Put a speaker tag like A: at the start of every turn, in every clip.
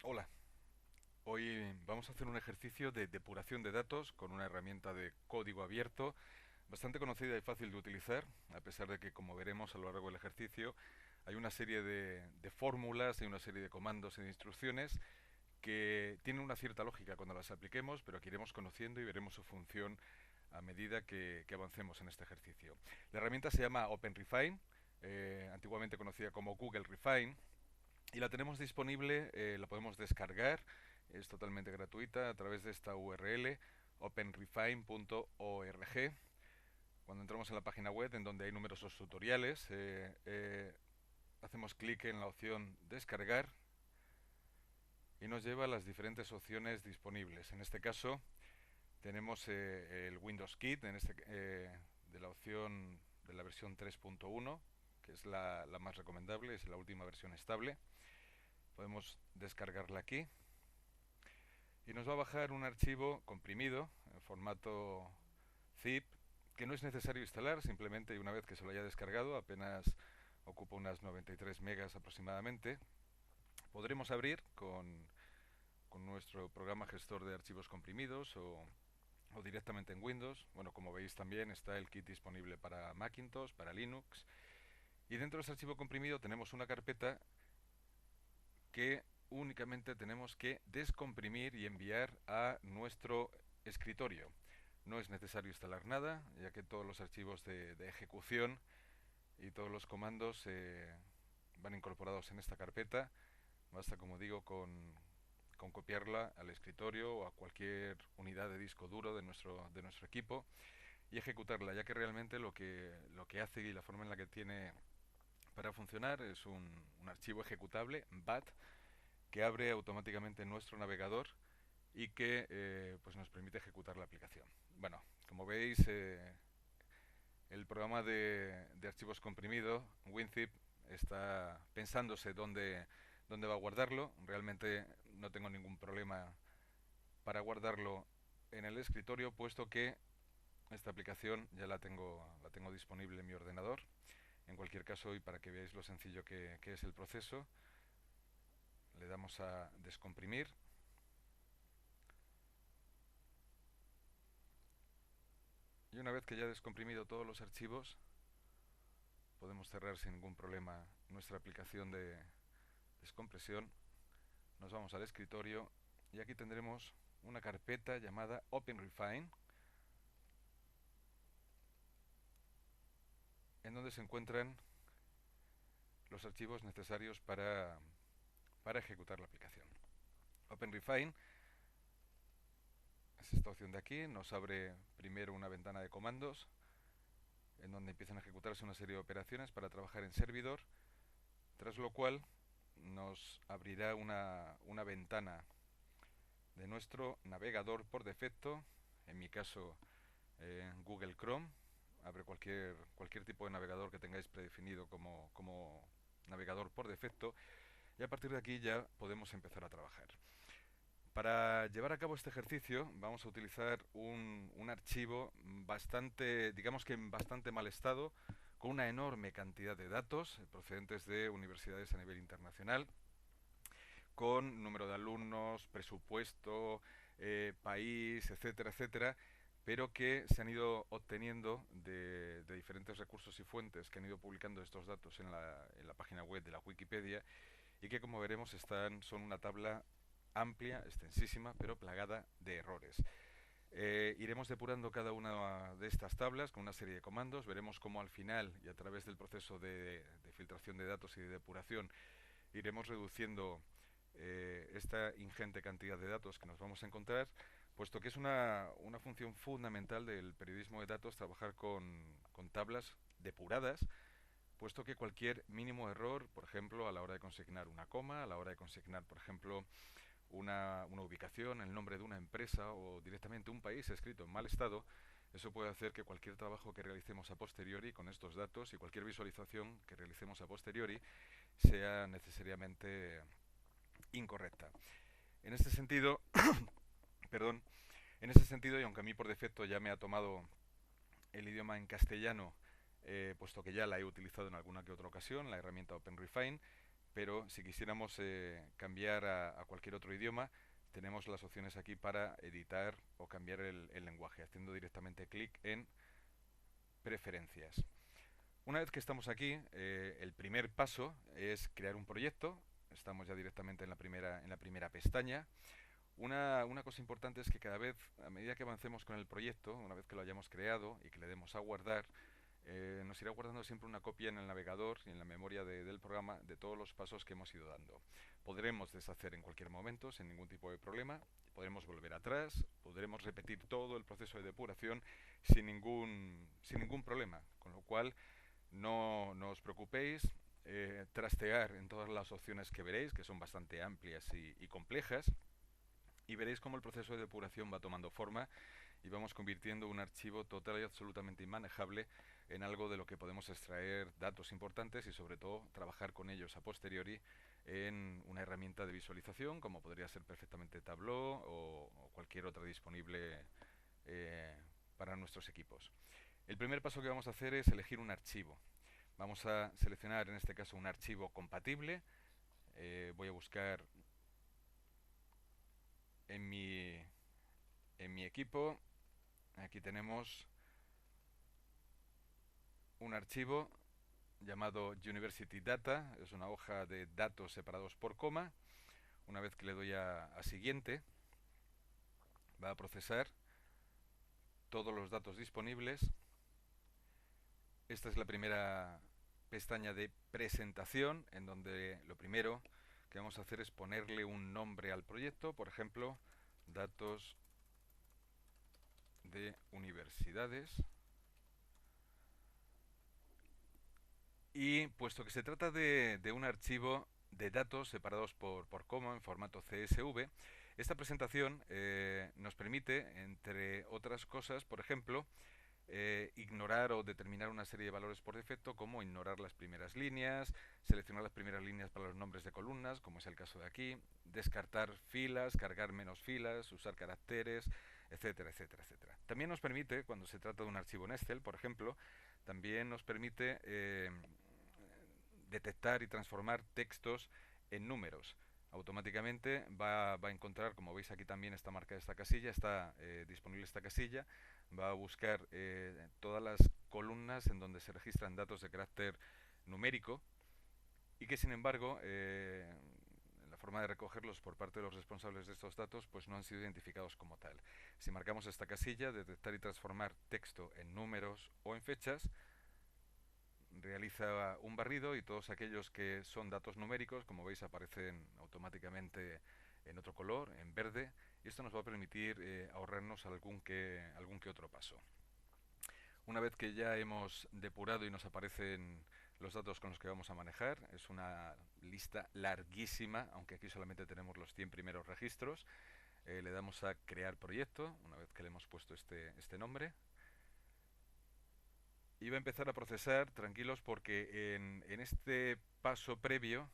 A: Hola, hoy vamos a hacer un ejercicio de depuración de datos con una herramienta de código abierto bastante conocida y fácil de utilizar, a pesar de que, como veremos a lo largo del ejercicio, hay una serie de fórmulas y una serie de comandos y de instrucciones que tienen una cierta lógica cuando las apliquemos, pero que iremos conociendo y veremos su función a medida que avancemos en este ejercicio. La herramienta se llama OpenRefine, antiguamente conocida como Google Refine, y la tenemos disponible, la podemos descargar, es totalmente gratuita a través de esta URL openrefine.org. Cuando entramos en la página web, en donde hay numerosos tutoriales, hacemos clic en la opción descargar y nos lleva a las diferentes opciones disponibles. En este caso tenemos el Windows Kit de la opción de la versión 3.1, que es la más recomendable, es la última versión estable. Podemos descargarla aquí y nos va a bajar un archivo comprimido en formato zip que no es necesario instalar, simplemente una vez que se lo haya descargado, apenas ocupa unas 93 megas aproximadamente, podremos abrir con nuestro programa gestor de archivos comprimidos o directamente en Windows. Bueno, como veis también está el kit disponible para Macintosh, para Linux, y dentro de ese archivo comprimido tenemos una carpeta que únicamente tenemos que descomprimir y enviar a nuestro escritorio. No es necesario instalar nada, ya que todos los archivos de ejecución y todos los comandos van incorporados en esta carpeta. Basta, como digo, con copiarla al escritorio o a cualquier unidad de disco duro de nuestro equipo y ejecutarla, ya que realmente lo que hace y la forma en la que tiene para funcionar es un archivo ejecutable, BAT, que abre automáticamente nuestro navegador y que pues nos permite ejecutar la aplicación. Bueno, como veis, el programa de archivos comprimido, WinZip, está pensándose dónde va a guardarlo. Realmente no tengo ningún problema para guardarlo en el escritorio, puesto que esta aplicación ya la tengo disponible en mi ordenador. En cualquier caso, y para que veáis lo sencillo que es el proceso, le damos a descomprimir. Y una vez que ya he descomprimido todos los archivos, podemos cerrar sin ningún problema nuestra aplicación de descompresión. Nos vamos al escritorio y aquí tendremos una carpeta llamada OpenRefine, en donde se encuentran los archivos necesarios para ejecutar la aplicación. OpenRefine es esta opción de aquí, nos abre primero una ventana de comandos en donde empiezan a ejecutarse una serie de operaciones para trabajar en servidor, tras lo cual nos abrirá una ventana de nuestro navegador por defecto, en mi caso Google Chrome. Abre cualquier tipo de navegador que tengáis predefinido como navegador por defecto, y a partir de aquí ya podemos empezar a trabajar. Para llevar a cabo este ejercicio vamos a utilizar un archivo bastante, digamos que en bastante mal estado, con una enorme cantidad de datos procedentes de universidades a nivel internacional, con número de alumnos, presupuesto, país, etcétera, etcétera, pero que se han ido obteniendo de diferentes recursos y fuentes que han ido publicando estos datos en la página web de la Wikipedia, y que, como veremos, son una tabla amplia, extensísima, pero plagada de errores. Iremos depurando cada una de estas tablas con una serie de comandos. Veremos cómo al final y a través del proceso de filtración de datos y de depuración iremos reduciendo esta ingente cantidad de datos que nos vamos a encontrar, puesto que es una función fundamental del periodismo de datos trabajar con tablas depuradas, puesto que cualquier mínimo error, por ejemplo, a la hora de consignar una coma, a la hora de consignar, por ejemplo, una ubicación, el nombre de una empresa o directamente un país escrito en mal estado, eso puede hacer que cualquier trabajo que realicemos a posteriori con estos datos y cualquier visualización que realicemos a posteriori sea necesariamente incorrecta. En este sentido, perdón, en ese sentido, y aunque a mí por defecto ya me ha tomado el idioma en castellano, puesto que ya la he utilizado en alguna que otra ocasión, la herramienta OpenRefine, pero si quisiéramos cambiar a cualquier otro idioma, tenemos las opciones aquí para editar o cambiar el lenguaje, haciendo directamente clic en preferencias. Una vez que estamos aquí, el primer paso es crear un proyecto. Estamos ya directamente en la primera pestaña. Una cosa importante es que cada vez, a medida que avancemos con el proyecto, una vez que lo hayamos creado y que le demos a guardar, nos irá guardando siempre una copia en el navegador y en la memoria del programa de todos los pasos que hemos ido dando. Podremos deshacer en cualquier momento sin ningún tipo de problema, podremos volver atrás, podremos repetir todo el proceso de depuración sin ningún problema, con lo cual no os preocupéis. Trastear en todas las opciones que veréis, que son bastante amplias y complejas, y veréis cómo el proceso de depuración va tomando forma y vamos convirtiendo un archivo total y absolutamente inmanejable en algo de lo que podemos extraer datos importantes y sobre todo trabajar con ellos a posteriori en una herramienta de visualización como podría ser perfectamente Tableau o cualquier otra disponible eh, para nuestros equipos. El primer paso que vamos a hacer es elegir un archivo. Vamos a seleccionar en este caso un archivo compatible. Voy a buscar en mi equipo. Aquí tenemos un archivo llamado University Data. Es una hoja de datos separados por coma. Una vez que le doy a siguiente, va a procesar todos los datos disponibles. Esta es la primera pestaña de presentación, en donde lo primero que vamos a hacer es ponerle un nombre al proyecto, por ejemplo, datos de universidades. Y puesto que se trata de un archivo de datos separados por coma en formato CSV, esta presentación nos permite, entre otras cosas, por ejemplo, ignorar o determinar una serie de valores por defecto, como ignorar las primeras líneas, seleccionar las primeras líneas para los nombres de columnas, como es el caso de aquí, descartar filas, cargar menos filas, usar caracteres, etcétera, etcétera, etcétera. También nos permite, cuando se trata de un archivo en Excel, por ejemplo, también nos permite detectar y transformar textos en números. Automáticamente va a encontrar, como veis aquí también está marcada esta casilla, está disponible esta casilla, va a buscar todas las columnas en donde se registran datos de carácter numérico y que sin embargo la forma de recogerlos por parte de los responsables de estos datos pues no han sido identificados como tal. Si marcamos esta casilla, detectar y transformar texto en números o en fechas, realiza un barrido y todos aquellos que son datos numéricos, como veis, aparecen automáticamente en otro color, en verde, y esto nos va a permitir ahorrarnos algún que otro paso. Una vez que ya hemos depurado y nos aparecen los datos con los que vamos a manejar, es una lista larguísima, aunque aquí solamente tenemos los 100 primeros registros, le damos a crear proyecto, una vez que le hemos puesto este nombre, y va a empezar a procesar, tranquilos, porque en este paso previo,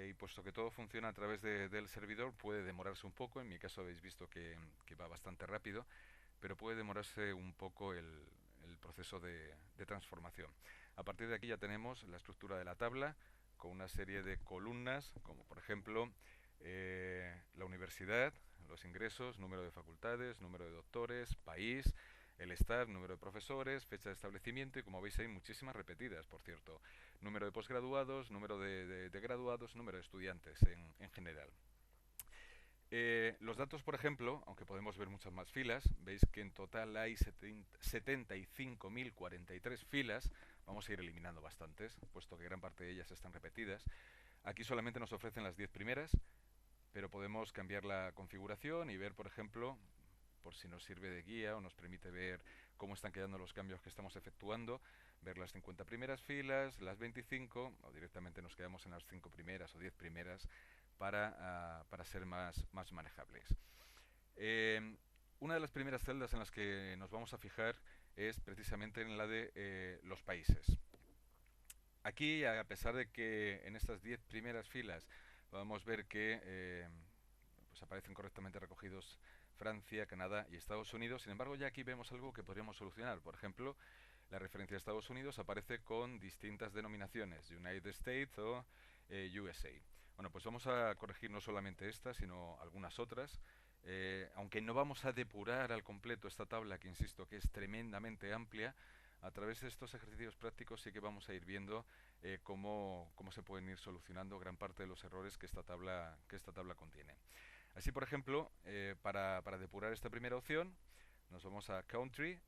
A: y puesto que todo funciona a través del servidor, puede demorarse un poco. En mi caso habéis visto que va bastante rápido, pero puede demorarse un poco el proceso de transformación. A partir de aquí ya tenemos la estructura de la tabla con una serie de columnas, como por ejemplo la universidad, los ingresos, número de facultades, número de doctores, país, el staff, número de profesores, fecha de establecimiento y, como veis, hay muchísimas repetidas, por cierto. Número de posgraduados, número de graduados, número de estudiantes en general. Los datos, por ejemplo, aunque podemos ver muchas más filas, veis que en total hay 75.043 filas. Vamos a ir eliminando bastantes, puesto que gran parte de ellas están repetidas. Aquí solamente nos ofrecen las 10 primeras, pero podemos cambiar la configuración y ver, por ejemplo, por si nos sirve de guía o nos permite ver cómo están quedando los cambios que estamos efectuando, ver las 50 primeras filas, las 25, o directamente nos quedamos en las 5 primeras o 10 primeras para ser más manejables. Una de las primeras celdas en las que nos vamos a fijar es precisamente en la de los países. Aquí, a pesar de que en estas 10 primeras filas podemos ver que pues aparecen correctamente recogidos Francia, Canadá y Estados Unidos, sin embargo ya aquí vemos algo que podríamos solucionar. Por ejemplo, la referencia a Estados Unidos aparece con distintas denominaciones, United States o USA. Bueno, pues vamos a corregir no solamente esta, sino algunas otras. Aunque no vamos a depurar al completo esta tabla, que insisto que es tremendamente amplia, a través de estos ejercicios prácticos sí que vamos a ir viendo cómo se pueden ir solucionando gran parte de los errores que esta tabla contiene. Así, por ejemplo, para depurar esta primera opción, nos vamos a Country,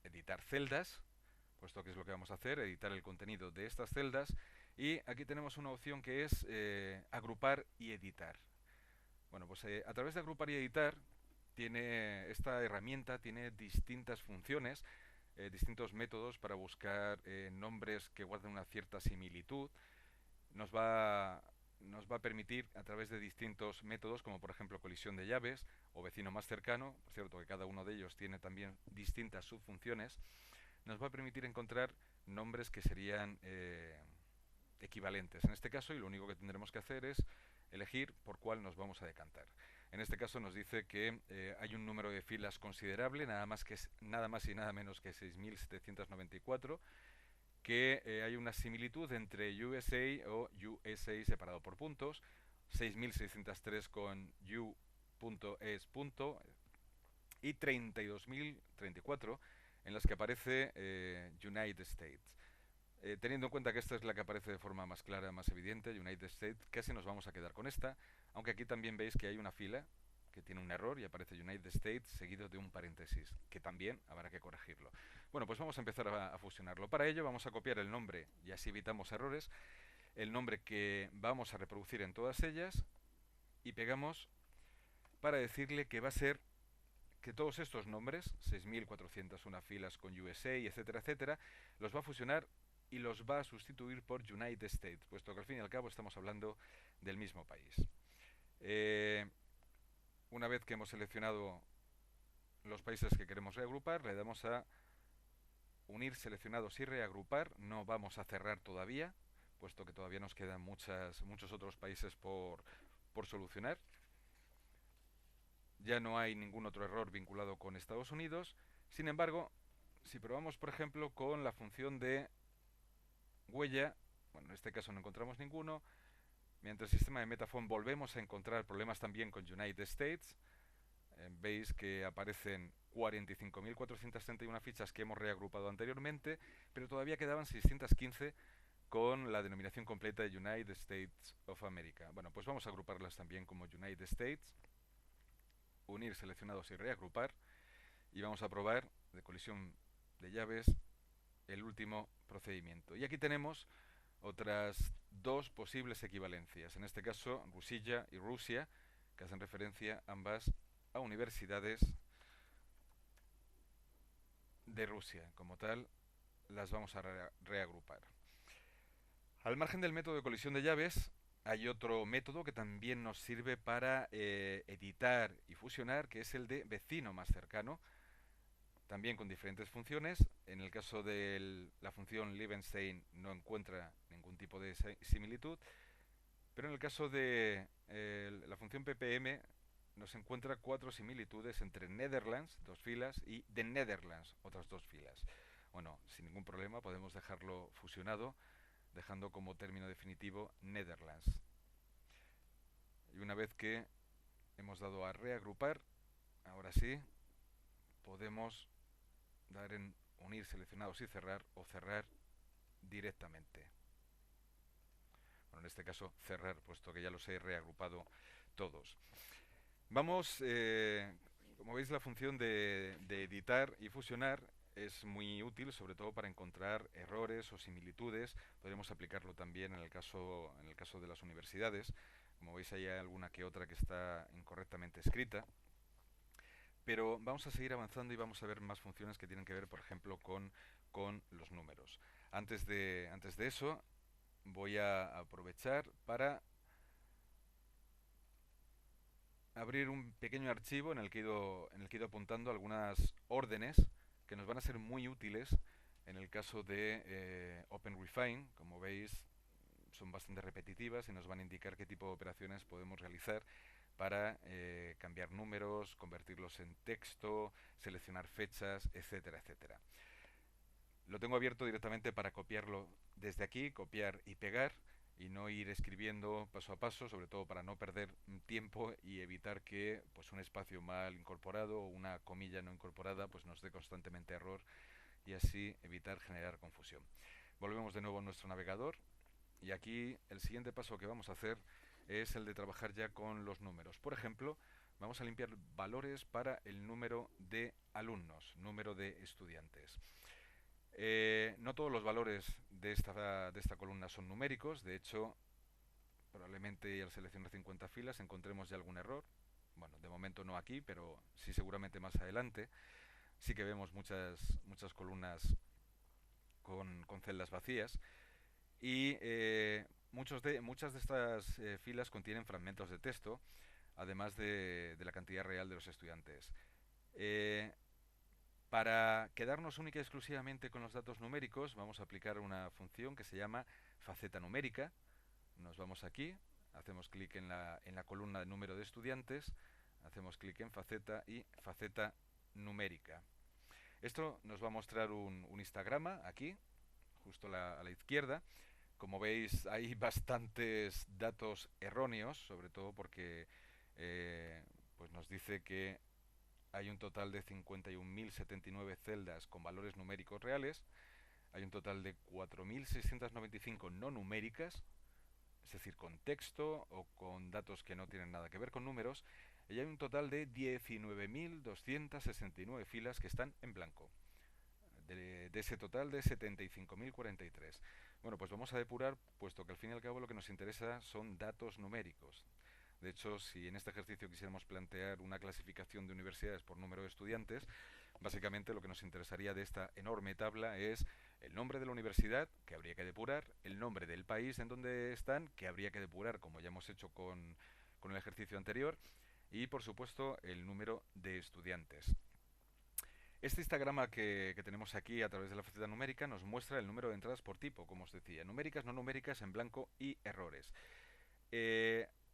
A: editar celdas, puesto que es lo que vamos a hacer, editar el contenido de estas celdas, y aquí tenemos una opción que es agrupar y editar. Bueno, pues a través de agrupar y editar, esta herramienta tiene distintas funciones, distintos métodos para buscar nombres que guarden una cierta similitud. Nos va, nos va a permitir, a través de distintos métodos, como por ejemplo colisión de llaves o vecino más cercano, por cierto que cada uno de ellos tiene también distintas subfunciones, nos va a permitir encontrar nombres que serían equivalentes en este caso, y lo único que tendremos que hacer es elegir por cuál nos vamos a decantar. En este caso nos dice que hay un número de filas considerable, nada más y nada menos que 6.794, que hay una similitud entre USA o USA separado por puntos, 6.603 con U.es y 32.034 en las que aparece United States. Teniendo en cuenta que esta es la que aparece de forma más clara, más evidente, United States, casi nos vamos a quedar con esta, aunque aquí también veis que hay una fila que tiene un error y aparece United States seguido de un paréntesis, que también habrá que corregirlo. Bueno, pues vamos a empezar a fusionarlo. Para ello vamos a copiar el nombre, y así evitamos errores, el nombre que vamos a reproducir en todas ellas, y pegamos para decirle que va a ser que todos estos nombres, 6.401 filas con USA, etcétera, etcétera, los va a fusionar y los va a sustituir por United States, puesto que al fin y al cabo estamos hablando del mismo país. Una vez que hemos seleccionado los países que queremos reagrupar, le damos a unir seleccionados y reagrupar. No vamos a cerrar todavía, puesto que todavía nos quedan muchos otros países por solucionar. Ya no hay ningún otro error vinculado con Estados Unidos. Sin embargo, si probamos, por ejemplo, con la función de huella, bueno, en este caso no encontramos ninguno. Mientras el sistema de Metaphone volvemos a encontrar problemas también con United States. Veis que aparecen 45.431 fichas que hemos reagrupado anteriormente, pero todavía quedaban 615 con la denominación completa de United States of America. Bueno, pues vamos a agruparlas también como United States, unir seleccionados y reagrupar, y vamos a probar de colisión de llaves el último procedimiento. Y aquí tenemos otras dos posibles equivalencias, en este caso Rusilla y Rusia, que hacen referencia ambas a universidades de Rusia. Como tal, las vamos a reagrupar. Al margen del método de colisión de llaves, hay otro método que también nos sirve para editar y fusionar, que es el de vecino más cercano, también con diferentes funciones. En el caso de la función Liebenstein no encuentra ningún tipo de similitud, pero en el caso de la función ppm nos encuentra 4 similitudes entre Netherlands, 2 filas, y The Netherlands, otras 2 filas. Bueno, sin ningún problema podemos dejarlo fusionado, dejando como término definitivo Netherlands. Y una vez que hemos dado a reagrupar, ahora sí, podemos dar en unir seleccionados y cerrar, o cerrar directamente. Bueno, en este caso cerrar, puesto que ya los he reagrupado todos. Vamos, como veis, la función de editar y fusionar es muy útil, sobre todo para encontrar errores o similitudes. Podemos aplicarlo también en el caso de las universidades. Como veis, hay alguna que otra que está incorrectamente escrita. Pero vamos a seguir avanzando y vamos a ver más funciones que tienen que ver, por ejemplo, con los números. Antes de eso, voy a aprovechar para abrir un pequeño archivo en el que he ido apuntando algunas órdenes que nos van a ser muy útiles en el caso de OpenRefine. Como veis, son bastante repetitivas y nos van a indicar qué tipo de operaciones podemos realizar para cambiar números, convertirlos en texto, seleccionar fechas, etcétera, etcétera. Lo tengo abierto directamente para copiarlo desde aquí, copiar y pegar, y no ir escribiendo paso a paso, sobre todo para no perder tiempo y evitar que pues un espacio mal incorporado o una comilla no incorporada pues nos dé constantemente error y así evitar generar confusión. Volvemos de nuevo a nuestro navegador y aquí el siguiente paso que vamos a hacer es el de trabajar ya con los números. Por ejemplo, vamos a limpiar valores para el número de alumnos, número de estudiantes. No todos los valores de esta columna son numéricos, de hecho, probablemente al seleccionar 50 filas encontremos ya algún error. Bueno, de momento no aquí, pero sí seguramente más adelante. Sí que vemos muchas columnas con celdas vacías y muchas de estas filas contienen fragmentos de texto, además de la cantidad real de los estudiantes. Eh, para quedarnos única y exclusivamente con los datos numéricos, vamos a aplicar una función que se llama faceta numérica. Nos vamos aquí, hacemos clic en la columna de número de estudiantes, hacemos clic en faceta y faceta numérica. Esto nos va a mostrar un histograma aquí, justo a la izquierda. Como veis, hay bastantes datos erróneos, sobre todo porque pues nos dice que hay un total de 51.079 celdas con valores numéricos reales, hay un total de 4.695 no numéricas, es decir, con texto o con datos que no tienen nada que ver con números, y hay un total de 19.269 filas que están en blanco, de ese total de 75.043. Bueno, pues vamos a depurar, puesto que al fin y al cabo lo que nos interesa son datos numéricos. De hecho, si en este ejercicio quisiéramos plantear una clasificación de universidades por número de estudiantes, básicamente lo que nos interesaría de esta enorme tabla es el nombre de la universidad, que habría que depurar, el nombre del país en donde están, que habría que depurar, como ya hemos hecho con el ejercicio anterior, y por supuesto el número de estudiantes. Este histograma que tenemos aquí a través de la faceta numérica nos muestra el número de entradas por tipo, como os decía, numéricas, no numéricas, en blanco y errores.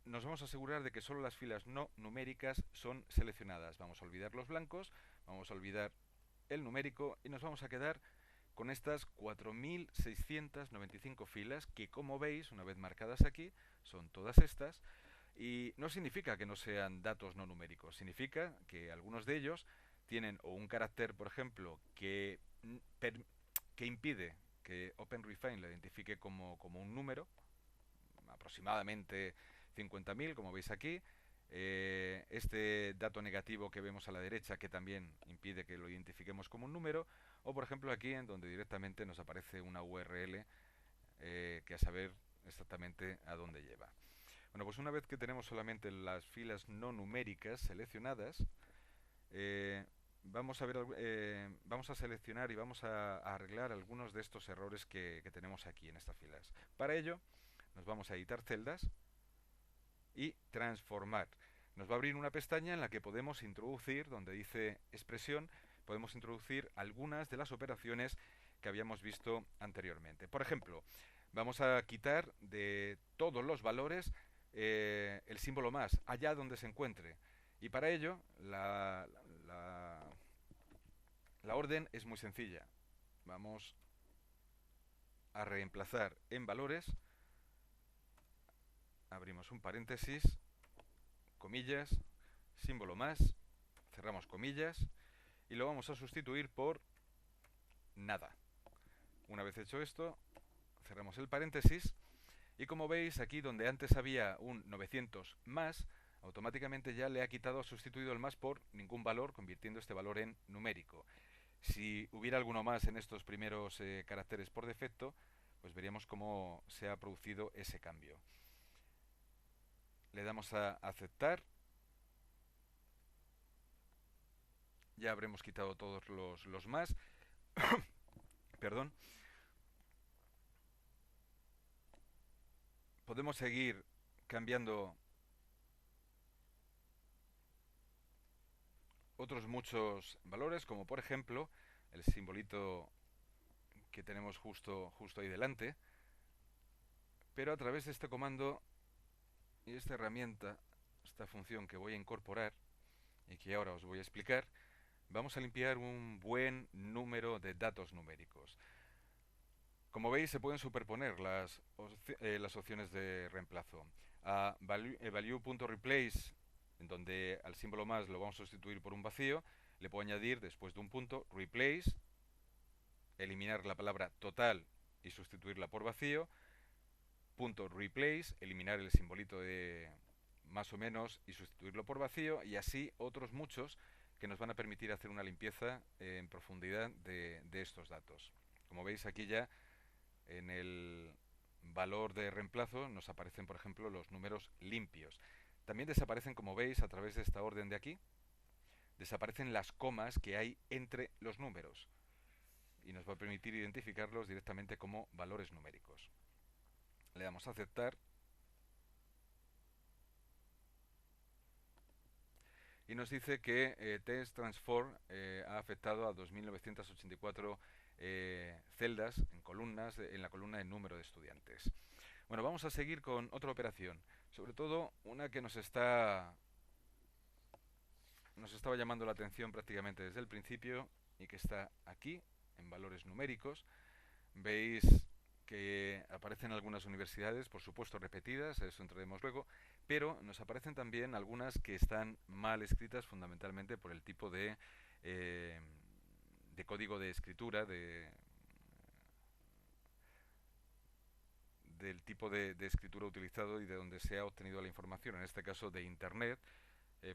A: Nos vamos a asegurar de que solo las filas no numéricas son seleccionadas. Vamos a olvidar los blancos, vamos a olvidar el numérico y nos vamos a quedar con estas 4.695 filas que, como veis, una vez marcadas aquí, son todas estas. Y no significa que no sean datos no numéricos, significa que algunos de ellos tienen o un carácter, por ejemplo, que impide que OpenRefine lo identifique como un número, aproximadamente 50.000, como veis aquí. Este dato negativo que vemos a la derecha, que también impide que lo identifiquemos como un número, o por ejemplo aquí en donde directamente nos aparece una URL que a saber exactamente a dónde lleva. Bueno, pues una vez que tenemos solamente las filas no numéricas seleccionadas, vamos a seleccionar y vamos a arreglar algunos de estos errores que tenemos aquí en estas filas. Para ello, nos vamos a editar celdas y transformar. Nos va a abrir una pestaña en la que podemos introducir, donde dice expresión, podemos introducir algunas de las operaciones que habíamos visto anteriormente. Por ejemplo, vamos a quitar de todos los valores el símbolo más, allá donde se encuentre. Y para ello, la orden es muy sencilla. Vamos a reemplazar en valores, abrimos un paréntesis, comillas, símbolo más, cerramos comillas y lo vamos a sustituir por nada. Una vez hecho esto, cerramos el paréntesis y como veis aquí donde antes había un 900 más, automáticamente ya le ha quitado, ha sustituido el más por ningún valor, convirtiendo este valor en numérico. Si hubiera alguno más en estos primeros caracteres por defecto, pues veríamos cómo se ha producido ese cambio. Le damos a aceptar. Ya habremos quitado todos los más. Perdón. Podemos seguir cambiando otros muchos valores, como por ejemplo el simbolito que tenemos justo ahí delante. Pero a través de este comando y esta herramienta, esta función que voy a incorporar y que ahora os voy a explicar, vamos a limpiar un buen número de datos numéricos. Como veis, se pueden superponer las opciones de reemplazo. A value.replace, en donde al símbolo más lo vamos a sustituir por un vacío, le puedo añadir después de un punto replace, eliminar la palabra total y sustituirla por vacío, punto replace, eliminar el simbolito de más o menos y sustituirlo por vacío, y así otros muchos que nos van a permitir hacer una limpieza en profundidad de estos datos. Como veis, aquí ya en el valor de reemplazo nos aparecen, por ejemplo, los números limpios. También desaparecen, como veis, a través de esta orden de aquí, desaparecen las comas que hay entre los números y nos va a permitir identificarlos directamente como valores numéricos. Le damos a aceptar y nos dice que Test Transform ha afectado a 2.984 celdas en columnas, en la columna de número de estudiantes. Bueno, vamos a seguir con otra operación, sobre todo una que nos estaba llamando la atención prácticamente desde el principio y que está aquí en valores numéricos. Veis que aparecen algunas universidades, por supuesto repetidas, a eso entraremos luego, pero nos aparecen también algunas que están mal escritas fundamentalmente por el tipo de código de escritura, del tipo de escritura utilizado y de donde se ha obtenido la información, en este caso de Internet,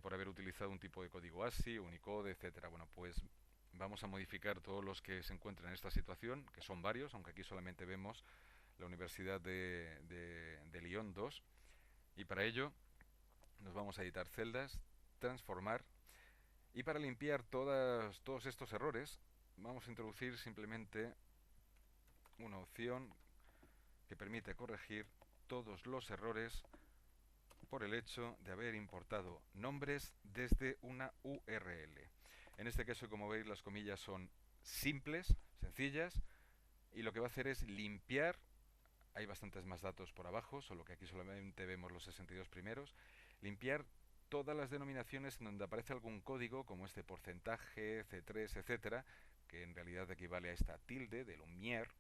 A: por haber utilizado un tipo de código ASCII, Unicode, etcétera. Bueno, pues vamos a modificar todos los que se encuentren en esta situación, que son varios, aunque aquí solamente vemos la Universidad de Lyon 2, y para ello nos vamos a editar celdas, transformar, y para limpiar todos estos errores vamos a introducir simplemente una opción que permite corregir todos los errores por el hecho de haber importado nombres desde una URL. En este caso, como veis, las comillas son simples, sencillas, y lo que va a hacer es limpiar. Hay bastantes más datos por abajo, solo que aquí solamente vemos los 62 primeros. Limpiar todas las denominaciones en donde aparece algún código, como este porcentaje, C3, etcétera, que en realidad equivale a esta tilde de Lumière,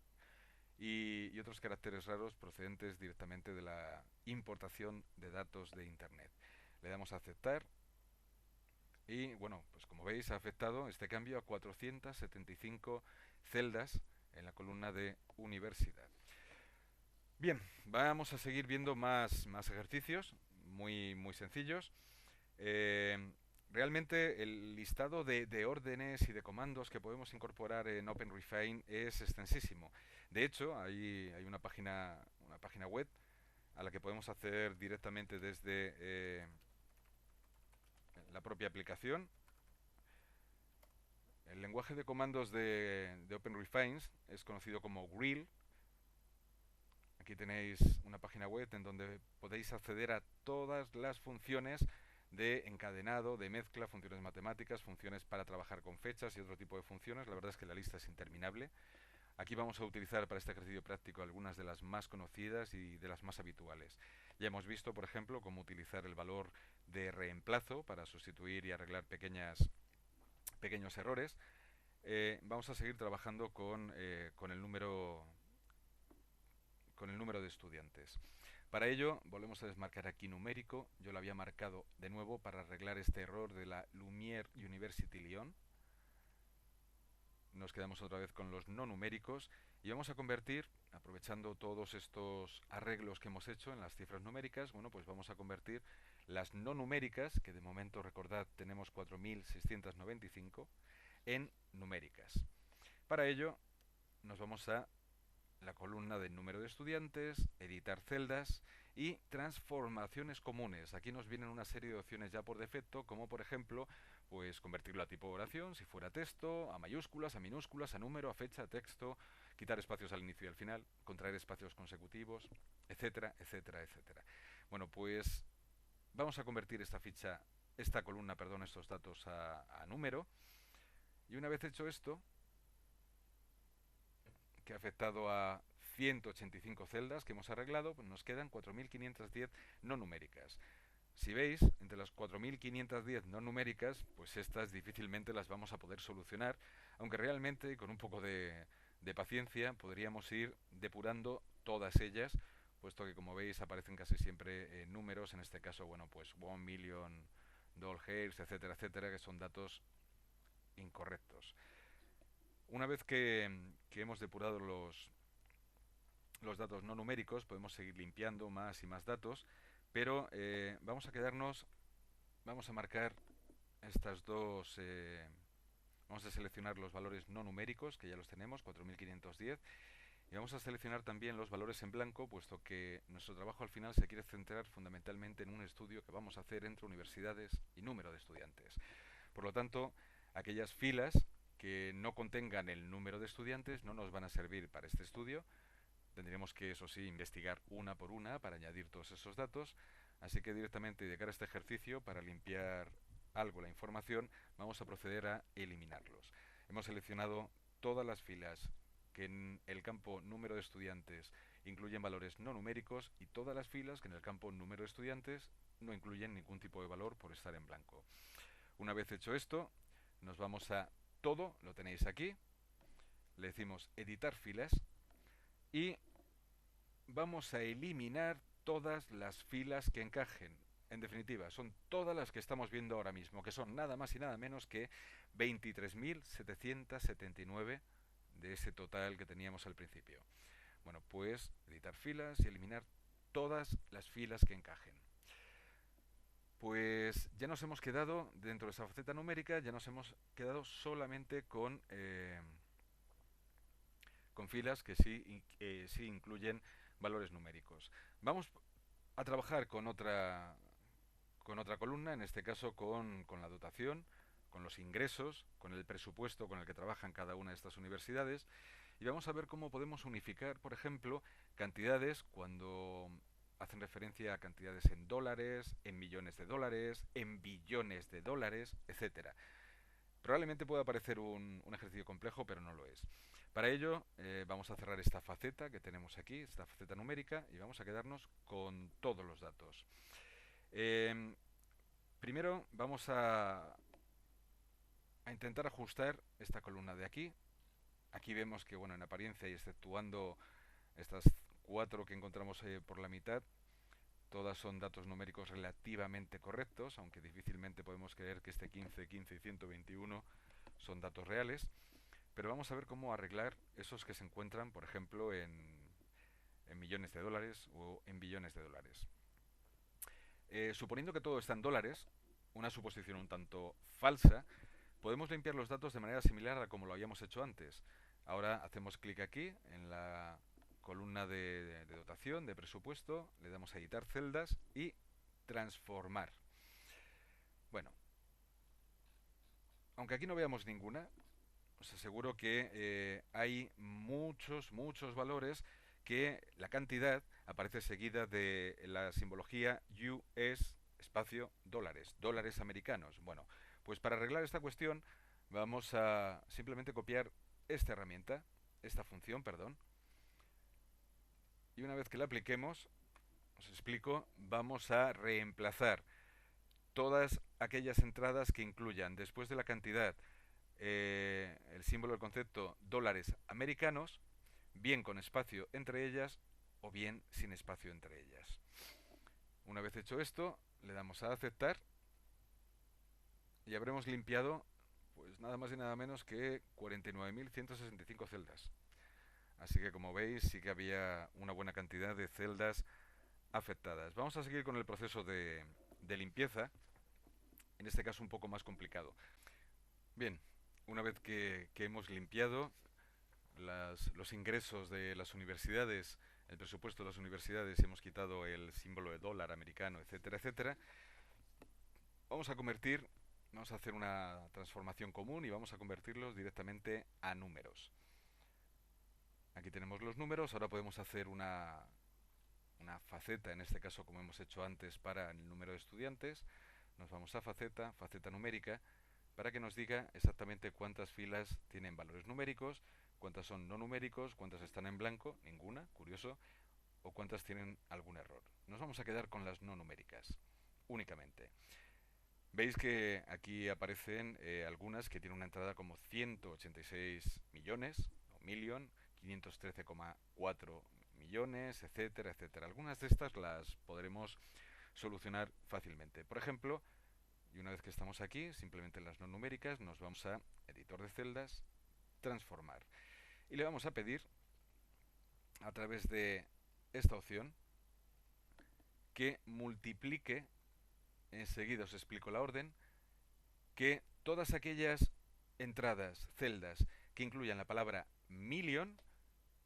A: y otros caracteres raros procedentes directamente de la importación de datos de Internet. Le damos a aceptar y, bueno, pues como veis ha afectado este cambio a 475 celdas en la columna de universidad. Bien, vamos a seguir viendo más ejercicios muy sencillos. Realmente el listado de órdenes y de comandos que podemos incorporar en OpenRefine es extensísimo. De hecho, hay una página web a la que podemos acceder directamente desde la propia aplicación. El lenguaje de comandos de OpenRefine es conocido como Grill. Aquí tenéis una página web en donde podéis acceder a todas las funciones de encadenado, de mezcla, funciones matemáticas, funciones para trabajar con fechas y otro tipo de funciones. La verdad es que la lista es interminable. Aquí vamos a utilizar para este ejercicio práctico algunas de las más conocidas y de las más habituales. Ya hemos visto, por ejemplo, cómo utilizar el valor de reemplazo para sustituir y arreglar pequeños errores. Vamos a seguir trabajando con el número de estudiantes. Para ello, volvemos a desmarcar aquí numérico. Yo lo había marcado de nuevo para arreglar este error de la Lumière University Lyon. Nos quedamos otra vez con los no numéricos y vamos a convertir, aprovechando todos estos arreglos que hemos hecho en las cifras numéricas, bueno, pues vamos a convertir las no numéricas, que de momento, recordad, tenemos 4.695, en numéricas. Para ello, nos vamos a la columna del número de estudiantes, editar celdas y transformaciones comunes. Aquí nos vienen una serie de opciones ya por defecto, como por ejemplo, pues convertirlo a tipo de oración, si fuera texto, a mayúsculas, a minúsculas, a número, a fecha, a texto, quitar espacios al inicio y al final, contraer espacios consecutivos, etcétera, etcétera, etcétera. Bueno, pues vamos a convertir esta columna, estos datos a número, y una vez hecho esto, que ha afectado a 185 celdas que hemos arreglado, pues nos quedan 4.510 no numéricas. Si veis, entre las 4.510 no numéricas, pues estas difícilmente las vamos a poder solucionar, aunque realmente con un poco de de paciencia podríamos ir depurando todas ellas, puesto que como veis aparecen casi siempre números, en este caso, bueno, pues 1 million doll hairs, etcétera, etcétera, que son datos incorrectos. Una vez que hemos depurado los datos no numéricos, podemos seguir limpiando más y más datos, pero vamos a marcar estas dos, vamos a seleccionar los valores no numéricos, que ya los tenemos, 4510, y vamos a seleccionar también los valores en blanco, puesto que nuestro trabajo al final se quiere centrar fundamentalmente en un estudio que vamos a hacer entre universidades y número de estudiantes. Por lo tanto, aquellas filas que no contengan el número de estudiantes no nos van a servir para este estudio. Tendríamos que, eso sí, investigar una por una para añadir todos esos datos. Así que directamente de cara a este ejercicio, para limpiar algo la información, vamos a proceder a eliminarlos. Hemos seleccionado todas las filas que en el campo número de estudiantes incluyen valores no numéricos y todas las filas que en el campo número de estudiantes no incluyen ningún tipo de valor por estar en blanco. Una vez hecho esto, nos vamos a todo, lo tenéis aquí, le decimos editar filas y vamos a eliminar todas las filas que encajen. En definitiva, son todas las que estamos viendo ahora mismo, que son nada más y nada menos que 23.779 de ese total que teníamos al principio. Bueno, pues editar filas y eliminar todas las filas que encajen. Pues ya nos hemos quedado, dentro de esa faceta numérica, ya nos hemos quedado solamente con filas que sí incluyen valores numéricos. Vamos a trabajar con otra columna, en este caso con la dotación, con los ingresos, con el presupuesto con el que trabajan cada una de estas universidades, y vamos a ver cómo podemos unificar, por ejemplo, cantidades cuando hacen referencia a cantidades en dólares, en millones de dólares, en billones de dólares, etcétera. Probablemente pueda parecer un ejercicio complejo, pero no lo es. Para ello vamos a cerrar esta faceta que tenemos aquí, esta faceta numérica, y vamos a quedarnos con todos los datos. Primero vamos a intentar ajustar esta columna de aquí. Aquí vemos que, bueno, en apariencia y exceptuando estas 4 que encontramos por la mitad, todas son datos numéricos relativamente correctos, aunque difícilmente podemos creer que este 15, 15 y 121 son datos reales. Pero vamos a ver cómo arreglar esos que se encuentran, por ejemplo, en millones de dólares o en billones de dólares. Suponiendo que todo está en dólares, una suposición un tanto falsa, podemos limpiar los datos de manera similar a como lo habíamos hecho antes. Ahora hacemos clic aquí en la columna de dotación, de presupuesto, le damos a editar celdas y transformar. Bueno, aunque aquí no veamos ninguna, os aseguro que hay muchos valores que la cantidad aparece seguida de la simbología US espacio dólares, dólares americanos. Bueno, pues para arreglar esta cuestión vamos a simplemente copiar esta herramienta, esta función, perdón, y una vez que la apliquemos, os explico, vamos a reemplazar todas aquellas entradas que incluyan después de la cantidad el símbolo del concepto dólares americanos, bien con espacio entre ellas o bien sin espacio entre ellas. Una vez hecho esto, le damos a aceptar y habremos limpiado pues nada más y nada menos que 49.165 celdas. Así que como veis sí que había una buena cantidad de celdas afectadas. Vamos a seguir con el proceso de limpieza, en este caso un poco más complicado. Bien, una vez que hemos limpiado los ingresos de las universidades, el presupuesto de las universidades, y hemos quitado el símbolo de dólar americano, etcétera, etcétera, vamos a hacer una transformación común y vamos a convertirlos directamente a números. Aquí tenemos los números, ahora podemos hacer una faceta, en este caso como hemos hecho antes para el número de estudiantes. Nos vamos a faceta, faceta numérica, para que nos diga exactamente cuántas filas tienen valores numéricos, cuántas son no numéricos, cuántas están en blanco, ninguna, curioso, o cuántas tienen algún error. Nos vamos a quedar con las no numéricas, únicamente. Veis que aquí aparecen algunas que tienen una entrada como 186 millones, million, 513,4 millones, etcétera, etcétera. Algunas de estas las podremos solucionar fácilmente. Por ejemplo, y una vez que estamos aquí, simplemente en las no numéricas, nos vamos a editor de celdas, transformar. Y le vamos a pedir, a través de esta opción, que multiplique, enseguida os explico la orden, que todas aquellas entradas, celdas, que incluyan la palabra million,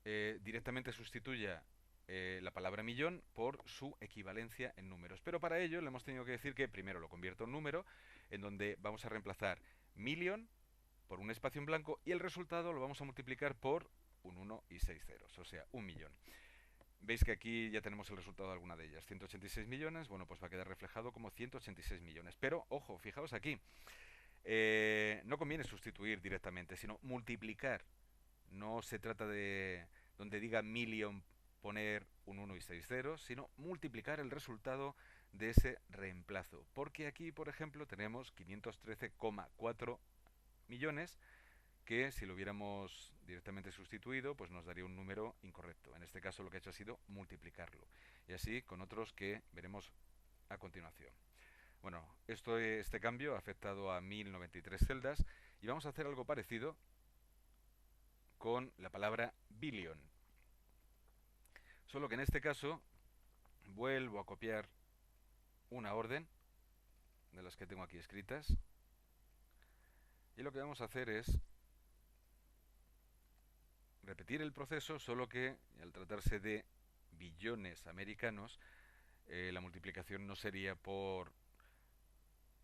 A: directamente sustituya la palabra millón por su equivalencia en números. Pero para ello le hemos tenido que decir que primero lo convierto en número, en donde vamos a reemplazar million por un espacio en blanco y el resultado lo vamos a multiplicar por un 1 y 6 ceros, o sea, un millón. Veis que aquí ya tenemos el resultado de alguna de ellas. 186 millones, bueno, pues va a quedar reflejado como 186 millones. Pero, ojo, fijaos aquí. No conviene sustituir directamente, sino multiplicar. No se trata de, donde diga million, poner un 1 y 6 ceros, sino multiplicar el resultado de ese reemplazo. Porque aquí, por ejemplo, tenemos 513,4 millones, que si lo hubiéramos directamente sustituido, pues nos daría un número incorrecto. En este caso lo que he hecho ha sido multiplicarlo. Y así con otros que veremos a continuación. Bueno, este cambio ha afectado a 1093 celdas y vamos a hacer algo parecido con la palabra billion. Solo que en este caso vuelvo a copiar una orden de las que tengo aquí escritas y lo que vamos a hacer es repetir el proceso, solo que al tratarse de billones americanos, la multiplicación no sería por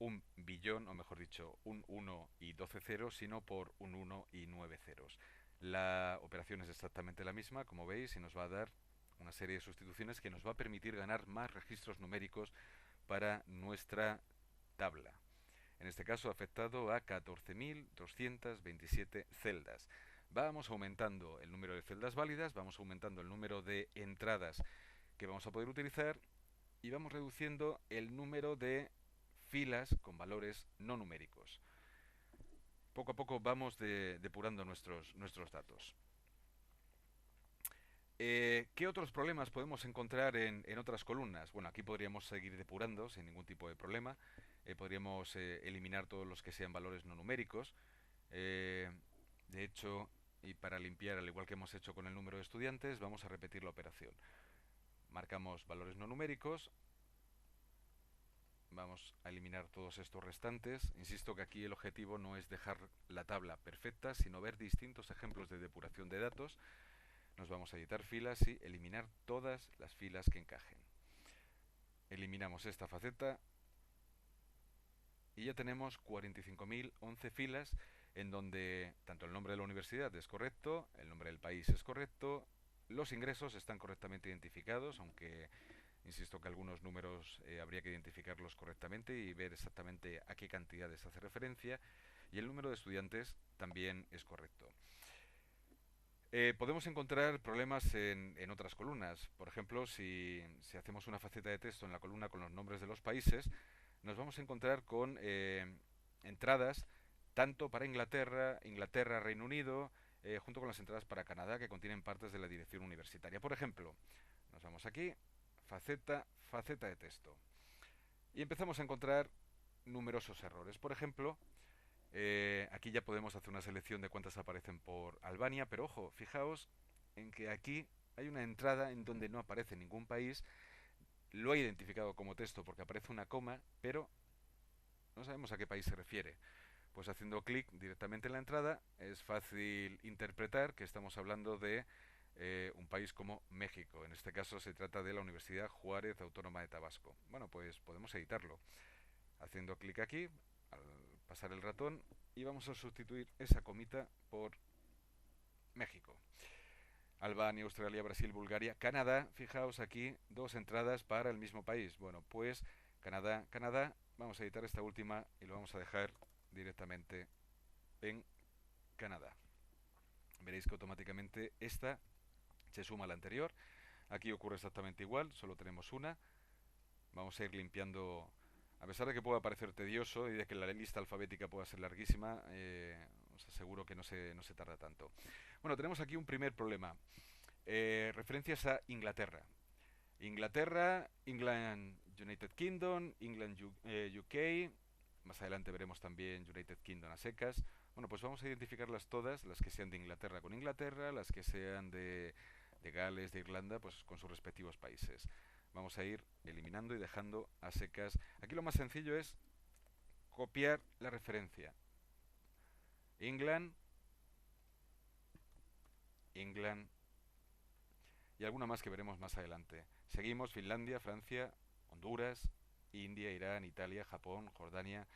A: un billón, o mejor dicho, un 1 y 12 ceros, sino por un 1 y 9 ceros. La operación es exactamente la misma, como veis, y nos va a dar una serie de sustituciones que nos va a permitir ganar más registros numéricos para nuestra tabla. En este caso ha afectado a 14.227 celdas. Vamos aumentando el número de celdas válidas, vamos aumentando el número de entradas que vamos a poder utilizar y vamos reduciendo el número de filas con valores no numéricos. Poco a poco vamos depurando nuestros datos. ¿Qué otros problemas podemos encontrar en otras columnas? Bueno, aquí podríamos seguir depurando sin ningún tipo de problema. Podríamos eliminar todos los que sean valores no numéricos. De hecho, y para limpiar, al igual que hemos hecho con el número de estudiantes, vamos a repetir la operación. Marcamos valores no numéricos. Vamos a eliminar todos estos restantes. Insisto que aquí el objetivo no es dejar la tabla perfecta, sino ver distintos ejemplos de depuración de datos. Nos vamos a editar filas y eliminar todas las filas que encajen. Eliminamos esta faceta y ya tenemos 45.011 filas en donde tanto el nombre de la universidad es correcto, el nombre del país es correcto, los ingresos están correctamente identificados, aunque insisto que algunos números habría que identificarlos correctamente y ver exactamente a qué cantidades hace referencia, y el número de estudiantes también es correcto. Podemos encontrar problemas en otras columnas. Por ejemplo, si hacemos una faceta de texto en la columna con los nombres de los países, nos vamos a encontrar con entradas tanto para Inglaterra, Reino Unido, junto con las entradas para Canadá, que contienen partes de la dirección universitaria. Por ejemplo, nos vamos aquí, faceta de texto, y empezamos a encontrar numerosos errores. Por ejemplo, aquí ya podemos hacer una selección de cuántas aparecen por Albania, pero ojo, fijaos en que aquí hay una entrada en donde no aparece ningún país. Lo he identificado como texto porque aparece una coma, pero no sabemos a qué país se refiere. Pues haciendo clic directamente en la entrada es fácil interpretar que estamos hablando de un país como México. En este caso se trata de la Universidad Juárez Autónoma de Tabasco. Bueno, pues podemos editarlo. Haciendo clic aquí, al pasar el ratón, y vamos a sustituir esa comita por México. Albania, Australia, Brasil, Bulgaria, Canadá. Fijaos aquí, dos entradas para el mismo país. Bueno, pues Canadá. Vamos a editar esta última y lo vamos a dejar directamente en Canadá. Veréis que automáticamente esta se suma a la anterior. Aquí ocurre exactamente igual, solo tenemos una. Vamos a ir limpiando. A pesar de que pueda parecer tedioso y de que la lista alfabética pueda ser larguísima, os aseguro que no se tarda tanto. Bueno, tenemos aquí un primer problema. Referencias a Inglaterra. Inglaterra, England, United Kingdom, England, UK. Más adelante veremos también United Kingdom a secas. Bueno, pues vamos a identificarlas todas, las que sean de Inglaterra con Inglaterra, las que sean de Gales, de Irlanda, pues con sus respectivos países. Vamos a ir eliminando y dejando a secas. Aquí lo más sencillo es copiar la referencia. England, England y alguna más que veremos más adelante. Seguimos Finlandia, Francia, Honduras, India, Irán, Italia, Japón, Jordania,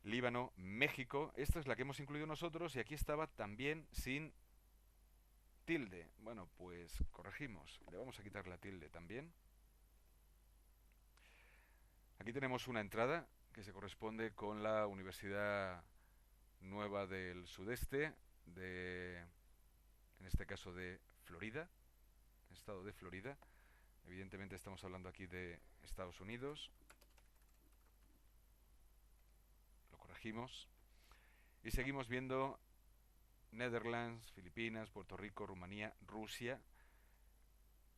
A: Líbano, México. Esta es la que hemos incluido nosotros y aquí estaba también sin tilde. Bueno, pues corregimos. Le vamos a quitar la tilde también. Aquí tenemos una entrada que se corresponde con la Universidad Nueva del Sudeste, en este caso de Florida, estado de Florida. Evidentemente estamos hablando aquí de Estados Unidos. Lo corregimos. Y seguimos viendo Netherlands, Filipinas, Puerto Rico, Rumanía, Rusia.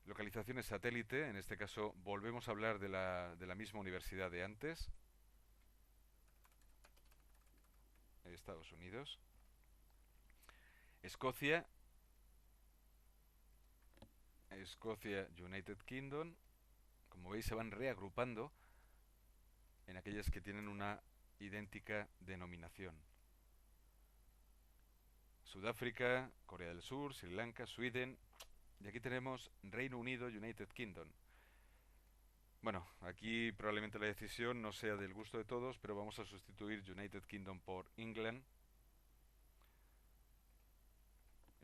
A: Localizaciones satélite, en este caso volvemos a hablar de la misma universidad de antes. Estados Unidos. Escocia, United Kingdom. Como veis se van reagrupando en aquellas que tienen una idéntica denominación. Sudáfrica, Corea del Sur, Sri Lanka, Sweden. Y aquí tenemos Reino Unido, United Kingdom. Bueno, aquí probablemente la decisión no sea del gusto de todos, pero vamos a sustituir United Kingdom por England.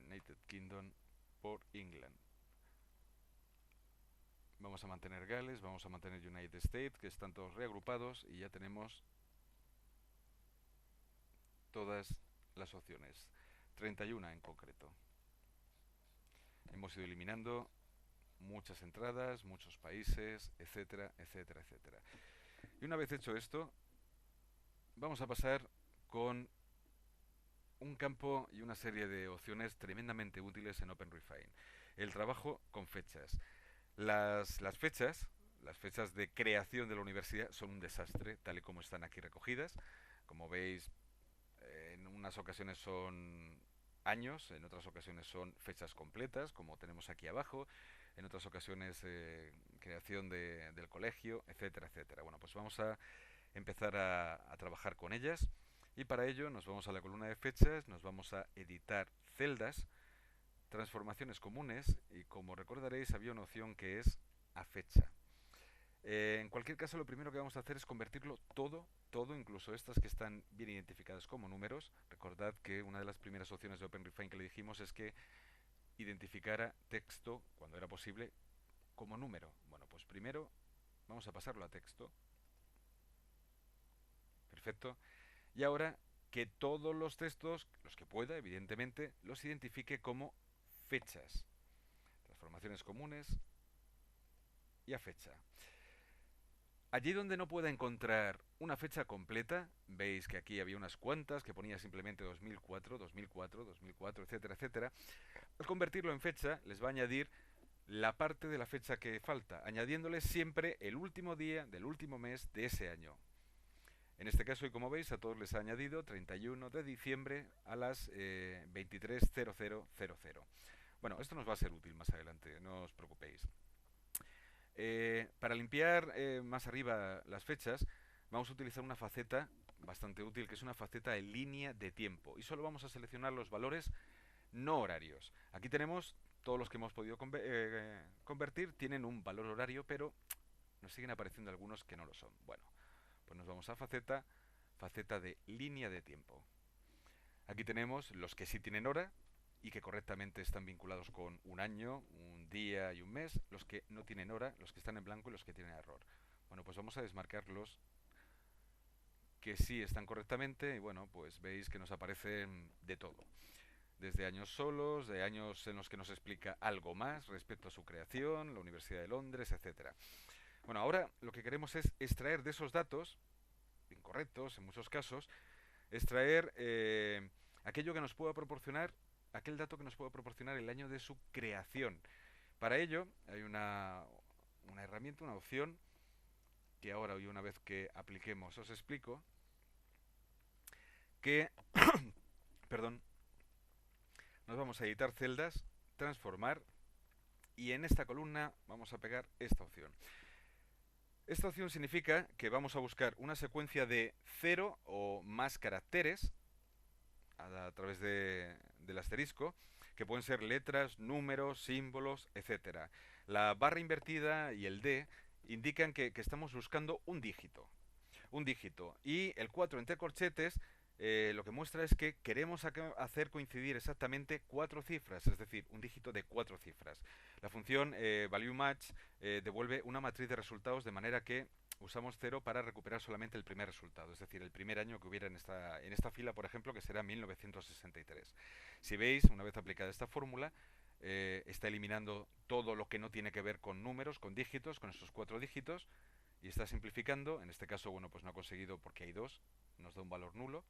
A: United Kingdom por England. Vamos a mantener Gales, vamos a mantener United States, que están todos reagrupados y ya tenemos todas las opciones. 31 en concreto. Hemos ido eliminando muchas entradas, muchos países, etcétera, etcétera, etcétera. Y una vez hecho esto, vamos a pasar con un campo y una serie de opciones tremendamente útiles en OpenRefine. El trabajo con fechas. Las fechas de creación de la universidad son un desastre, tal y como están aquí recogidas. Como veis, en unas ocasiones son años, en otras ocasiones son fechas completas, como tenemos aquí abajo, en otras ocasiones creación del colegio, etcétera, etcétera. Bueno, pues vamos a empezar a trabajar con ellas y para ello nos vamos a la columna de fechas, nos vamos a editar celdas, transformaciones comunes y como recordaréis había una opción que es a fecha. En cualquier caso lo primero que vamos a hacer es convertirlo todo, incluso estas que están bien identificadas como números. Recordad que una de las primeras opciones de OpenRefine que le dijimos es que identificara texto, cuando era posible, como número. Bueno, pues primero vamos a pasarlo a texto. Perfecto. Y ahora que todos los textos, los que pueda, evidentemente, los identifique como fechas. Transformaciones comunes y a fecha. Allí donde no pueda encontrar una fecha completa, veis que aquí había unas cuantas que ponía simplemente 2004, 2004, 2004, etcétera, etcétera. Al convertirlo en fecha, les va a añadir la parte de la fecha que falta, añadiéndoles siempre el último día del último mes de ese año. En este caso, y como veis, a todos les ha añadido 31 de diciembre a las 23:00:00. Bueno, esto nos va a ser útil más adelante, no os preocupéis. Para limpiar más arriba las fechas, vamos a utilizar una faceta bastante útil, que es una faceta en línea de tiempo. Y solo vamos a seleccionar los valores no horarios. Aquí tenemos todos los que hemos podido convertir, tienen un valor horario, pero nos siguen apareciendo algunos que no lo son. Bueno, pues nos vamos a faceta de línea de tiempo. Aquí tenemos los que sí tienen hora y que correctamente están vinculados con un año, un día y un mes, los que no tienen hora, los que están en blanco y los que tienen error. Bueno, pues vamos a desmarcar los que sí están correctamente y bueno, pues veis que nos aparecen de todo. Desde años solos, de años en los que nos explica algo más respecto a su creación, la Universidad de Londres, etcétera. Bueno, ahora lo que queremos es extraer de esos datos, incorrectos en muchos casos, extraer aquello que nos pueda proporcionar, aquel dato que nos pueda proporcionar el año de su creación. Para ello hay una herramienta, una opción, que ahora y una vez que apliquemos os explico, que, perdón, nos vamos a editar celdas, transformar, y en esta columna vamos a pegar esta opción. Esta opción significa que vamos a buscar una secuencia de 0 o más caracteres a través del asterisco, que pueden ser letras, números, símbolos, etcétera. La barra invertida y el D indican que estamos buscando un dígito. Un dígito. Y el 4 entre corchetes lo que muestra es que queremos hacer coincidir exactamente 4 cifras, es decir, un dígito de 4 cifras. La función valueMatch devuelve una matriz de resultados de manera que usamos 0 para recuperar solamente el primer resultado, es decir, el primer año que hubiera en esta fila, por ejemplo, que será 1963. Si veis, una vez aplicada esta fórmula, está eliminando todo lo que no tiene que ver con números, con dígitos, con esos 4 dígitos, y está simplificando. En este caso, bueno, pues no ha conseguido porque hay 2, nos da un valor nulo.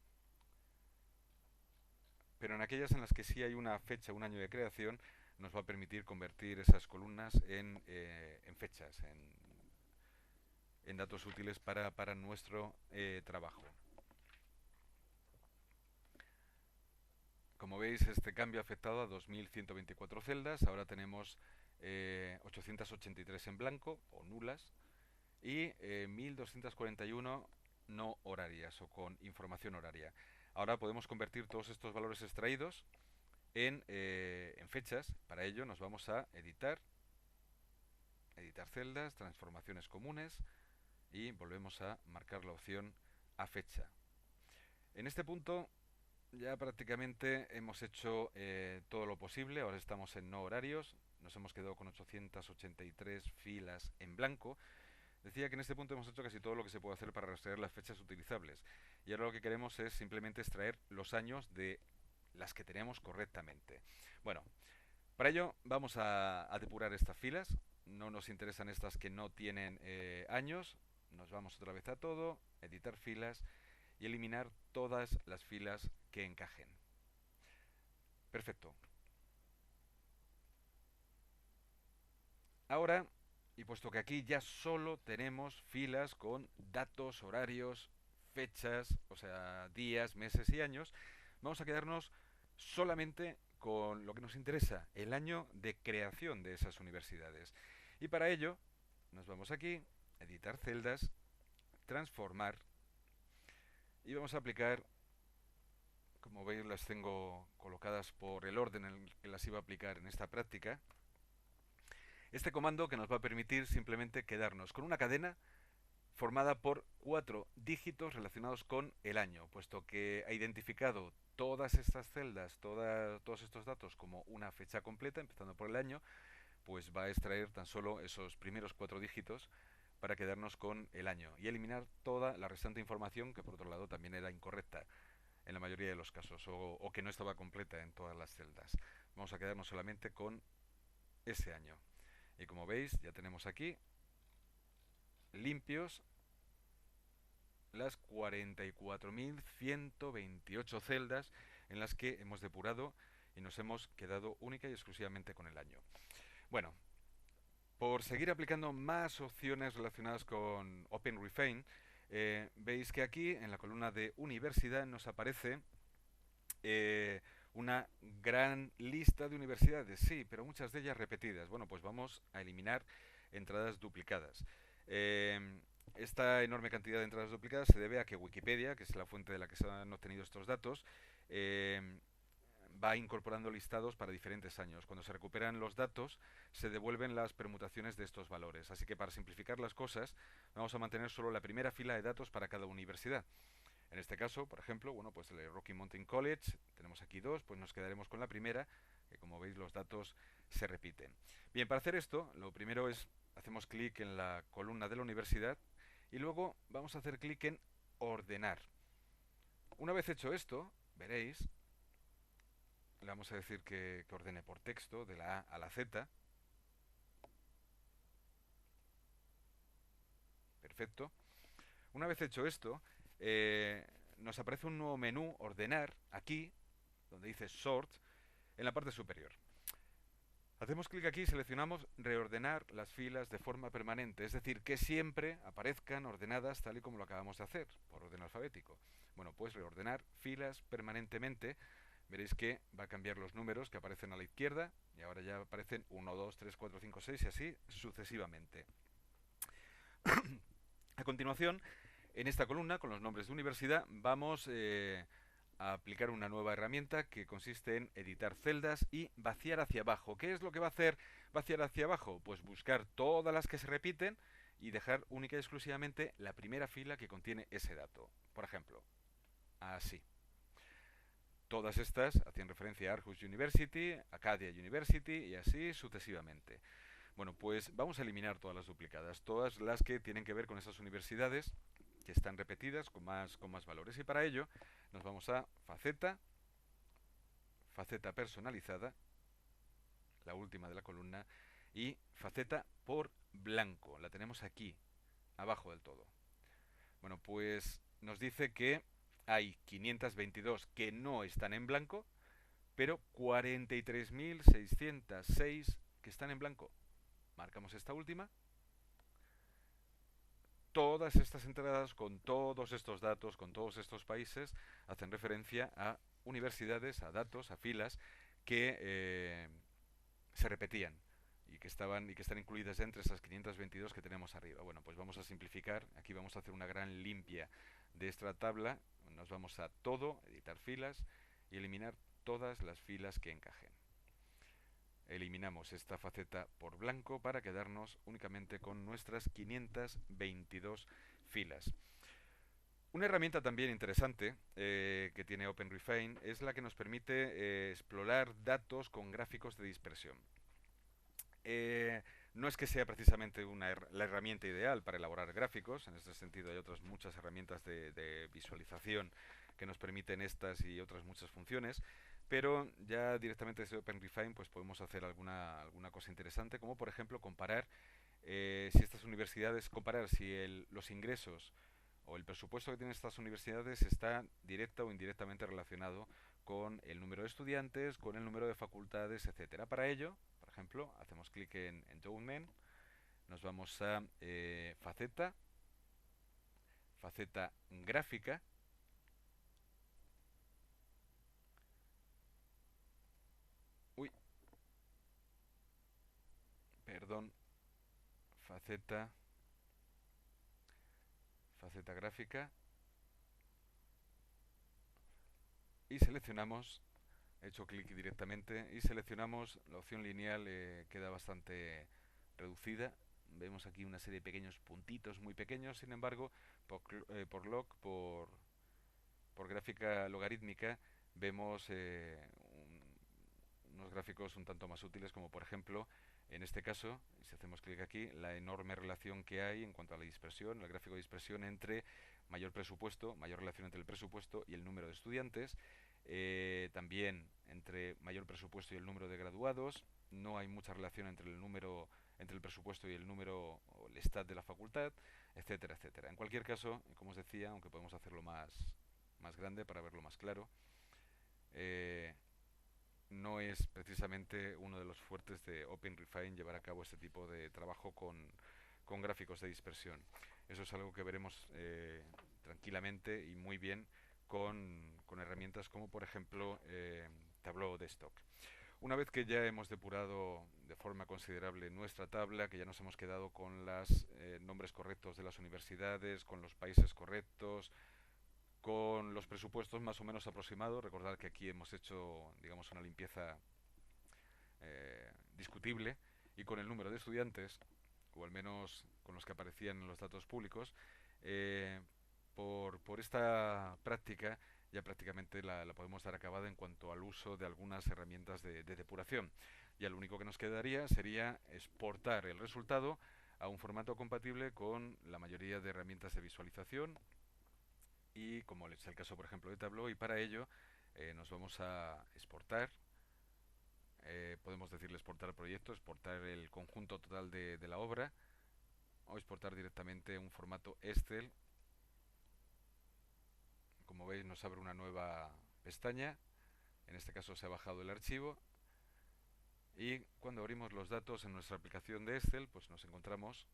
A: Pero en aquellas en las que sí hay una fecha, un año de creación, nos va a permitir convertir esas columnas en fechas, en datos útiles para nuestro trabajo. Como veis, este cambio ha afectado a 2.124 celdas. Ahora tenemos 883 en blanco o nulas y 1.241 no horarias o con información horaria. Ahora podemos convertir todos estos valores extraídos en fechas. Para ello nos vamos a editar celdas, transformaciones comunes, y volvemos a marcar la opción a fecha. En este punto ya prácticamente hemos hecho todo lo posible. Ahora estamos en no horarios, nos hemos quedado con 883 filas en blanco. Decía que en este punto hemos hecho casi todo lo que se puede hacer para rastrear las fechas utilizables, y ahora lo que queremos es simplemente extraer los años de las que tenemos correctamente. Bueno, para ello vamos a depurar estas filas. No nos interesan estas que no tienen años. Nos vamos otra vez a todo, editar filas y eliminar todas las filas que encajen. Perfecto. Ahora, y puesto que aquí ya solo tenemos filas con datos, horarios, fechas, o sea, días, meses y años, vamos a quedarnos solamente con lo que nos interesa, el año de creación de esas universidades. Y para ello, nos vamos aquí, editar celdas, transformar, y vamos a aplicar, como veis las tengo colocadas por el orden en el que las iba a aplicar en esta práctica, este comando que nos va a permitir simplemente quedarnos con una cadena formada por 4 dígitos relacionados con el año, puesto que ha identificado todas estas celdas, todos estos datos como una fecha completa, empezando por el año, pues va a extraer tan solo esos primeros 4 dígitos para quedarnos con el año y eliminar toda la restante información que por otro lado también era incorrecta en la mayoría de los casos o que no estaba completa en todas las celdas. Vamos a quedarnos solamente con ese año. Y como veis, ya tenemos aquí limpios las 44.128 celdas en las que hemos depurado y nos hemos quedado única y exclusivamente con el año. Bueno, por seguir aplicando más opciones relacionadas con OpenRefine, veis que aquí en la columna de universidad nos aparece una gran lista de universidades, sí, pero muchas de ellas repetidas. Bueno, pues vamos a eliminar entradas duplicadas. Esta enorme cantidad de entradas duplicadas se debe a que Wikipedia, que es la fuente de la que se han obtenido estos datos, va incorporando listados para diferentes años. Cuando se recuperan los datos, se devuelven las permutaciones de estos valores. Así que para simplificar las cosas, vamos a mantener solo la primera fila de datos para cada universidad. En este caso, por ejemplo, bueno, pues el Rocky Mountain College, tenemos aquí 2, pues nos quedaremos con la primera, que como veis los datos se repiten. Bien, para hacer esto, lo primero es, hacemos clic en la columna de la universidad y luego vamos a hacer clic en ordenar. Una vez hecho esto, veréis, le vamos a decir que ordene por texto, de la A a la Z. Perfecto. Una vez hecho esto, nos aparece un nuevo menú, ordenar, aquí, donde dice sort, en la parte superior. Hacemos clic aquí y seleccionamos reordenar las filas de forma permanente, es decir, que siempre aparezcan ordenadas tal y como lo acabamos de hacer, por orden alfabético. Bueno, pues reordenar filas permanentemente. Veréis que va a cambiar los números que aparecen a la izquierda y ahora ya aparecen 1, 2, 3, 4, 5, 6 y así sucesivamente. A continuación, en esta columna, con los nombres de universidad, vamos a aplicar una nueva herramienta que consiste en editar celdas y vaciar hacia abajo. ¿Qué es lo que va a hacer vaciar hacia abajo? Pues buscar todas las que se repiten y dejar única y exclusivamente la primera fila que contiene ese dato. Por ejemplo, así. Todas estas hacían referencia a Aarhus University, Acadia University y así sucesivamente. Bueno, pues vamos a eliminar todas las duplicadas, todas las que tienen que ver con esas universidades que están repetidas con más valores. Y para ello nos vamos a faceta, faceta personalizada, la última de la columna, y faceta por blanco. La tenemos aquí, abajo del todo. Bueno, pues nos dice que hay 522 que no están en blanco, pero 43.606 que están en blanco. Marcamos esta última. Todas estas entradas con todos estos datos, con todos estos países, hacen referencia a universidades, a datos, a filas que se repetían y que están incluidas entre esas 522 que tenemos arriba. Bueno, pues vamos a simplificar. Aquí vamos a hacer una gran limpia de esta tabla. Nos vamos a todo, editar filas y eliminar todas las filas que encajen. Eliminamos esta faceta por blanco para quedarnos únicamente con nuestras 522 filas. Una herramienta también interesante que tiene OpenRefine es la que nos permite explorar datos con gráficos de dispersión. No es que sea precisamente la herramienta ideal para elaborar gráficos, en este sentido hay otras muchas herramientas de visualización que nos permiten estas y otras muchas funciones, pero ya directamente desde OpenRefine pues podemos hacer alguna cosa interesante, como por ejemplo comparar si estas universidades, comparar si los ingresos o el presupuesto que tienen estas universidades está directa o indirectamente relacionado con el número de estudiantes, con el número de facultades, etcétera. Para ello, por ejemplo, hacemos clic en Endowment, nos vamos a faceta, faceta gráfica, uy, perdón, faceta, faceta gráfica y seleccionamos, he hecho clic directamente y seleccionamos la opción lineal, queda bastante reducida. Vemos aquí una serie de pequeños puntitos muy pequeños, sin embargo, por gráfica logarítmica vemos unos gráficos un tanto más útiles, como por ejemplo, en este caso, si hacemos clic aquí, la enorme relación que hay en cuanto a la dispersión, el gráfico de dispersión entre mayor presupuesto, mayor relación entre el presupuesto y el número de estudiantes, también entre mayor presupuesto y el número de graduados. No hay mucha relación entre el presupuesto y el número o el stat de la facultad, etcétera, etcétera. En cualquier caso, como os decía, aunque podemos hacerlo más grande para verlo más claro, no es precisamente uno de los fuertes de OpenRefine llevar a cabo este tipo de trabajo con gráficos de dispersión. Eso es algo que veremos tranquilamente y muy bien con herramientas como por ejemplo Tableau de Stock. Una vez que ya hemos depurado de forma considerable nuestra tabla, que ya nos hemos quedado con los nombres correctos de las universidades, con los países correctos, con los presupuestos más o menos aproximados, recordad que aquí hemos hecho, digamos, una limpieza discutible, y con el número de estudiantes, o al menos con los que aparecían en los datos públicos, por esta práctica ya prácticamente la podemos dar acabada en cuanto al uso de algunas herramientas de depuración. Ya lo único que nos quedaría sería exportar el resultado a un formato compatible con la mayoría de herramientas de visualización, y como es el caso por ejemplo de Tableau, y para ello nos vamos a exportar, podemos decirle exportar proyecto, exportar el conjunto total de la obra, o exportar directamente un formato Excel como veis nos abre una nueva pestaña. En este caso se ha bajado el archivo y cuando abrimos los datos en nuestra aplicación de Excel, pues nos encontramos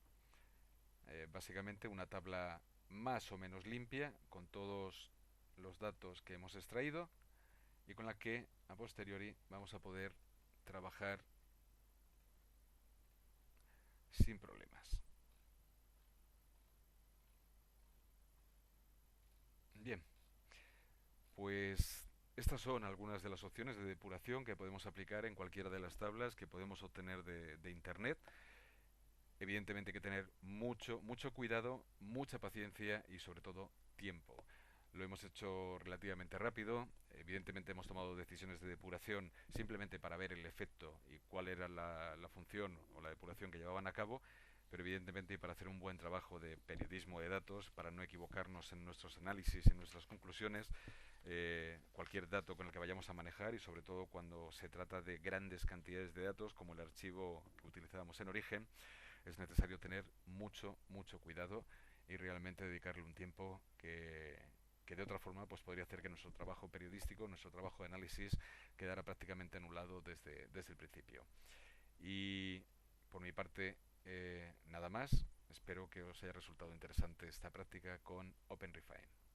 A: básicamente una tabla más o menos limpia con todos los datos que hemos extraído y con la que a posteriori vamos a poder trabajar sin problemas. Bien, pues estas son algunas de las opciones de depuración que podemos aplicar en cualquiera de las tablas que podemos obtener de Internet. Evidentemente hay que tener mucho cuidado, mucha paciencia y sobre todo tiempo. Lo hemos hecho relativamente rápido, evidentemente hemos tomado decisiones de depuración simplemente para ver el efecto y cuál era la función o la depuración que llevaban a cabo, pero evidentemente para hacer un buen trabajo de periodismo de datos, para no equivocarnos en nuestros análisis, en nuestras conclusiones, cualquier dato con el que vayamos a manejar y sobre todo cuando se trata de grandes cantidades de datos como el archivo que utilizábamos en origen, es necesario tener mucho cuidado y realmente dedicarle un tiempo que de otra forma pues podría hacer que nuestro trabajo periodístico, nuestro trabajo de análisis quedara prácticamente anulado desde el principio. Y por mi parte, nada más. Espero que os haya resultado interesante esta práctica con OpenRefine.